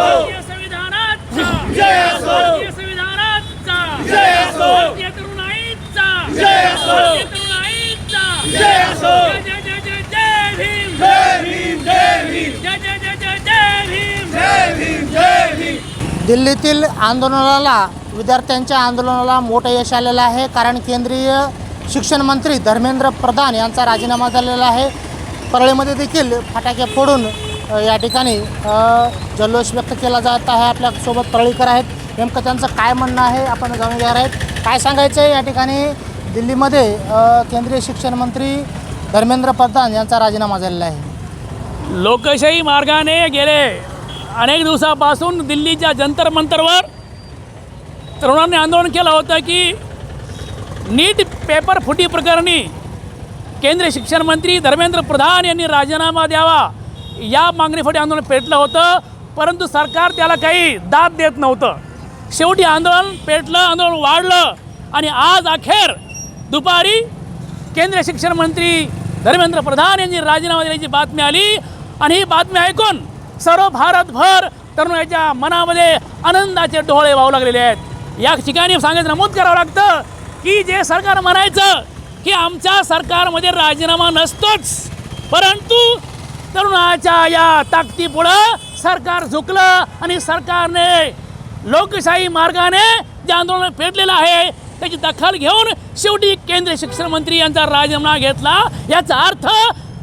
भारतीय संविधानाचा भारतीय संविधानाचा भारतीय तरुणाईचा भारतीय तरुणाईचा जय जय जय जय जय भीम जय भीम जय भीम जय जय जय जय जय भीम जय भीम जय भीम। दिल्लीतील आंदोलनाला विद्यार्थ्यांच्या आंदोलनाला मोठं यश आलेलं आहे, कारण केंद्रीय शिक्षण मंत्री धर्मेंद्र प्रधान यांचा राजीनामा झालेला आहे। परळीमध्ये देखील फटाके फोडून या ठिकाणी जल्लोष व्यक्त केला जात आहे। आपल्यासोबत परळीकर आहेत, नेमकं त्यांचं काय म्हणणं आहे आपण जाणून घेणार आहेत। काय सांगायचं आहे या ठिकाणी दिल्लीमध्ये केंद्रीय शिक्षण मंत्री धर्मेंद्र प्रधान यांचा राजीनामा झालेला आहे। लोकशाही मार्गाने गेले अनेक दिवसापासून दिल्लीच्या जंतर मंतरवर तरुणांनी आंदोलन केलं होतं की नीट पेपर फुटी प्रकरणी केंद्रीय शिक्षण मंत्री धर्मेंद्र प्रधान यांनी राजीनामा द्यावा या मागणीसाठी आंदोलन पेटलं होतं, परंतु सरकार त्याला काही दाद देत नव्हतं। शेवटी आंदोलन पेटलं, आंदोलन वाढलं आणि आज अखेर दुपारी केंद्रीय शिक्षण मंत्री धर्मेंद्र प्रधान यांनी राजीनामा दिल्याची बातमी आली आणि ही बातमी ऐकून सर्व भारतभर तरुणाच्या मनामध्ये आनंदाचे डोळे वाहू लागलेले आहेत। या ठिकाणी सांगायचं नमूद करावं लागतं की जे सरकार म्हणायचं की आमच्या सरकारमध्ये राजीनामा नसतोच, परंतु तरुणाच्या या ताकदीपुढं सरकार झुकलं आणि सरकारने लोकशाही मार्गाने जे आंदोलन पेटलेलं आहे त्याची दखल घेऊन शेवटी केंद्रीय शिक्षण मंत्री यांचा राजीनामा घेतला। याचा अर्थ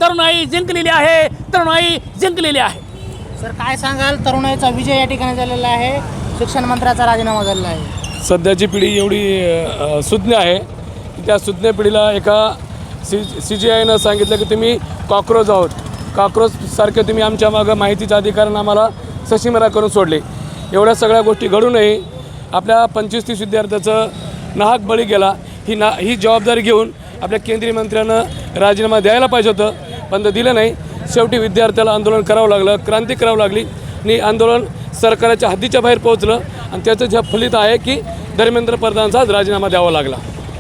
तरुणाई जिंकलेली आहे, तरुणाई जिंकलेली आहे। सर काय सांगाल, तरुणाईचा विजय या ठिकाणी झालेला आहे, शिक्षण मंत्र्याचा राजीनामा झालेला आहे। सध्याची पिढी एवढी सुज्ञ आहे की त्या सुज्ञ पिढीला एका CGIनं सांगितलं की तुम्ही कॉक्रोच आहोत, कॉक्रोचसारखे तुम्ही आमच्या मागं माहितीच्या अधिकारानं आम्हाला सशिमरा करून सोडले। एवढ्या सगळ्या गोष्टी घडू नये, आपल्या 25-30 विद्यार्थ्याचं नाहक बळी गेला, ही जबाबदारी घेऊन आपल्या केंद्रीय मंत्र्यानं राजीनामा द्यायला पाहिजे होतं, पण ते दिलं नाही। शेवटी विद्यार्थ्याला आंदोलन करावं लागलं, क्रांती करावं लागली आणि आंदोलन सरकारच्या हद्दीच्या बाहेर पोहोचलं आणि त्याचं जे फलित आहे की धर्मेंद्र प्रधानचाच राजीनामा द्यावा लागला।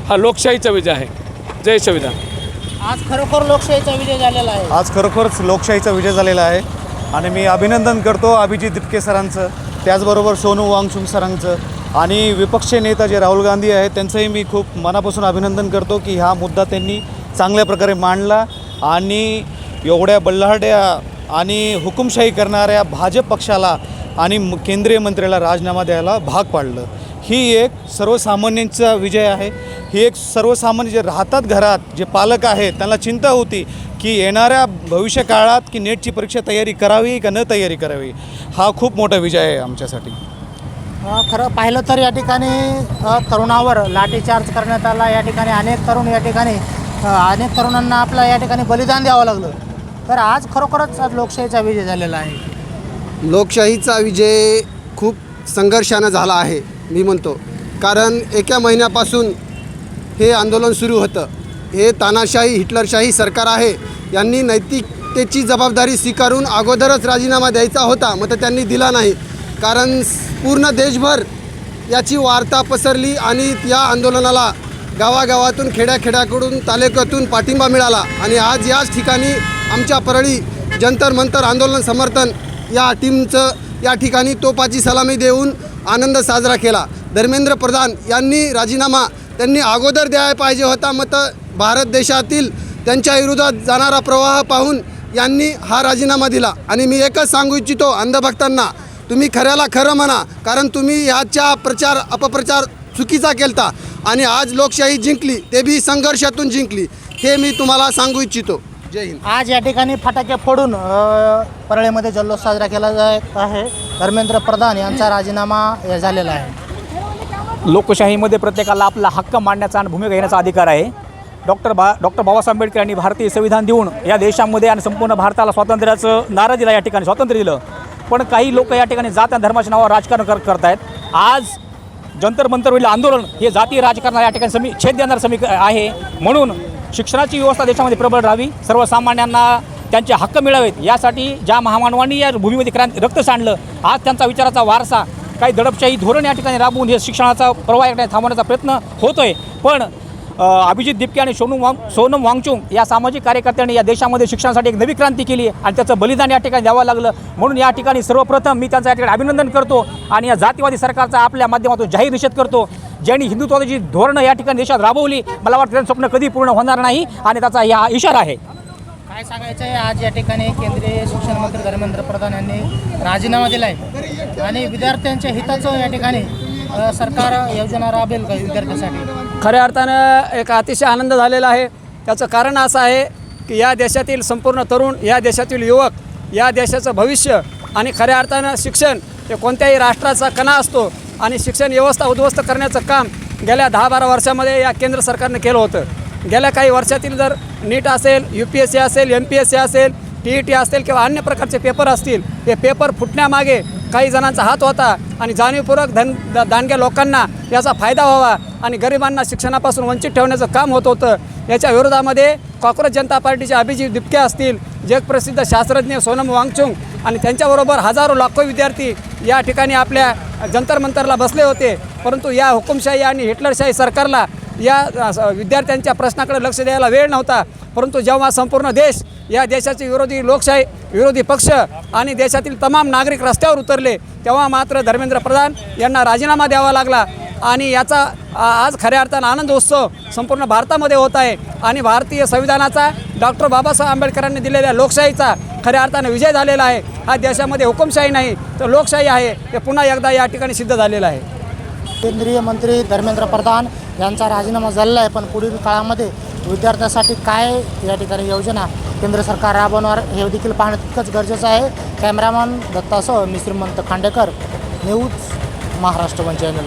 हा लोकशाहीचा विजय आहे। जय संविधान। आज खरोखर लोकशाहीचा विजय झालेला आहे। आज खरोखरच लोकशाहीचा विजय झालेला आहे आणि मी अभिनंदन करतो अभिजित दिपके सरांचं, त्याचबरोबर सोनू वांगचुक सरांचं आणि विपक्ष नेता जे राहुल गांधी आहेत त्यांचंही मी खूप मनापासून अभिनंदन करतो की हा मुद्दा त्यांनी चांगल्या प्रकारे मांडला आणि एवढ्या बल्लाढ्या आणि हुकुमशाही करणाऱ्या भाजप पक्षाला आणि केंद्रीय मंत्र्याला राजीनामा द्यायला भाग पाडलं। ही एक सर्वसामान्यांचा विजय आहे। ही एक सर्वसामान्य जे राहतात घरात, जे पालक आहेत त्यांना चिंता होती की येणाऱ्या भविष्य काळात की नेटची परीक्षा तयारी करावी का न तयारी करावी, हा खूप मोठा विजय आहे आमच्यासाठी। खरं पाहिलं तर या ठिकाणी तरुणावर लाठीचार्ज करण्यात आला। या ठिकाणी अनेक तरुणांना आपलं या ठिकाणी बलिदान द्यावं लागलं। तर आज खरोखरच आज लोकशाहीचा विजय झालेला आहे। लोकशाहीचा विजय खूप संघर्षानं झाला आहे मी म्हणतो, कारण एका महिन्यापासून हे आंदोलन सुरू होतं। हे तानाशाही हिटलरशाही सरकार आहे, यांनी नैतिकतेची जबाबदारी स्वीकारून अगोदरच राजीनामा द्यायचा होता, मग त्यांनी दिला नाही, कारण पूर्ण देशभर याची वार्ता पसरली आणि या आंदोलनाला गावागावातून खेड्याखेड्याकडून तालुक्यातून पाठिंबा मिळाला आणि आज याच ठिकाणी आमच्या परळी जंतर मंतर आंदोलन समर्थन या टीमचं या ठिकाणी तोपाची सलामी देऊन आनंद साजरा केला। धर्मेंद्र प्रधान यांनी राजीनामा त्यांनी अगोदर द्यायला पाहिजे होता, मग भारत देशातील त्यांच्या विरोधात जाणारा प्रवाह पाहून यांनी हा राजीनामा दिला। आणि मी एकच सांगू इच्छितो अंधभक्तांना, तुम्ही खऱ्याला खरं म्हणा, कारण तुम्ही ह्याच्या प्रचार अपप्रचार चुकीचा केलता आणि आज लोकशाही जिंकली, ते बी संघर्षातून जिंकली, हे मी तुम्हाला सांगू इच्छितो। जय हिंद। आज या ठिकाणी फटाके फोडून परळीमध्ये जल्लोष साजरा केला जात आहे। धर्मेंद्र प्रधान यांचा राजीनामा झालेला आहे। लोकशाहीमध्ये प्रत्येकाला आपला हक्क मांडण्याचा आणि भूमिका घेण्याचा अधिकार आहे। डॉक्टर बाबासाहेब आंबेडकर यांनी भारतीय संविधान देऊन या देशामध्ये आणि संपूर्ण भारताला स्वातंत्र्याचं नारं दिला, या ठिकाणी स्वातंत्र्य दिलं, पण काही लोक या ठिकाणी जात आणि धर्माच्या नावावर राजकारण करत आहेत। आज जंतर मंतरवरील आंदोलन हे जातीय राजकारणाला या ठिकाणी छेद देणारं आहे, म्हणून शिक्षणाची व्यवस्था देशामध्ये प्रबळ राहावी, सर्वसामान्यांना त्यांचे हक्क मिळावेत, यासाठी ज्या महामानवांनी या भूमीमध्ये रक्त सांडलं, आज त्यांचा विचाराचा वारसा काही दडपशाही धोरण या ठिकाणी राबवून हे शिक्षणाचा प्रवाह या ठिकाणी थांबवण्याचा प्रयत्न होतो आहे। पण अभिजित दिपके आणि सोनम वांगचुक या सामाजिक कार्यकर्त्यांनी या देशामध्ये शिक्षणासाठी एक नवी क्रांती केली आणि त्याचं बलिदान या ठिकाणी द्यावं लागलं. म्हणून या ठिकाणी सर्वप्रथम मी त्यांचं या ठिकाणी अभिनंदन करतो आणि या जातीवादी सरकारचा आपल्या माध्यमातून जाहीर निषेध करतो. ज्यांनी हिंदुत्वाची धोरणं या ठिकाणी देशात राबवली, मला वाटतं त्यांचं स्वप्न कधी पूर्ण होणार नाही आणि त्याचा हा इशारा आहे. काय सांगायचं आहे, आज या ठिकाणी केंद्रीय शिक्षण मंत्री धर्मेंद्र प्रधान यांनी राजीनामा दिला आहे आणि विद्यार्थ्यांच्या हिताचं या ठिकाणी सरकार योजना राबेल का विद्यार्थ्यांसाठी? खऱ्या अर्थानं एक अतिशय आनंद झालेला आहे. त्याचं कारण असं आहे की या देशातील संपूर्ण तरुण, या देशातील युवक, या देशाचं भविष्य आणि खऱ्या अर्थानं शिक्षण हे कोणत्याही राष्ट्राचा कणा असतो आणि शिक्षण व्यवस्था उद्ध्वस्त करण्याचं काम गेल्या 10-12 वर्षामध्ये या केंद्र सरकारनं केलं होतं. गेल्या काही वर्षातील जर नीट असेल, UPSC असेल, MPSC असेल, TET असेल किंवा अन्य प्रकारचे पेपर असतील, हे पेपर फुटण्यामागे काही जणांचा हात होता आणि जाणीवपूर्वक दांडग्या लोकांना याचा फायदा व्हावा आणि गरिबांना शिक्षणापासून वंचित ठेवण्याचं काम होत होतं. याच्या विरोधामध्ये कॉक्रोच जनता पार्टीचे अभिजित दिपके असतील, जगप्रसिद्ध शास्त्रज्ञ सोनम वांगचुक आणि त्यांच्याबरोबर हजारो लाखो विद्यार्थी या ठिकाणी आपल्या जंतर मंतरला बसले होते. परंतु या हुकुमशाही आणि हिटलरशाही सरकारला या विद्यार्थ्यांच्या प्रश्नाकडे लक्ष द्यायला वेळ नव्हता. परंतु जेव्हा संपूर्ण देश, या देशाचे विरोधी लोकशाही, विरोधी पक्ष आणि देशातील तमाम नागरिक रस्त्यावर उतरले, तेव्हा मात्र धर्मेंद्र प्रधान यांना राजीनामा द्यावा लागला आणि याचा आज खऱ्या अर्थानं आनंद उत्सव संपूर्ण भारतामध्ये होत आहे आणि भारतीय संविधानाचा, डॉक्टर बाबासाहेब आंबेडकरांनी दिलेल्या लोकशाहीचा खऱ्या अर्थानं विजय झालेला आहे. हा देशामध्ये हुकुमशाही नाही तर लोकशाही आहे, हे पुन्हा एकदा या ठिकाणी सिद्ध झालेलं आहे. केंद्रीय मंत्री धर्मेंद्र प्रधान यांचा राजीनामा झालेला आहे, पण पुढील काळामध्ये विद्यार्थ्यांसाठी काय या ठिकाणी योजना केंद्र सरकार राबवणार हे देखील पाहणं तितकंच गरजेचं आहे. कॅमेरामॅन दत्तासह मी श्रीमंत Khandekar, news Maharashtra one channel.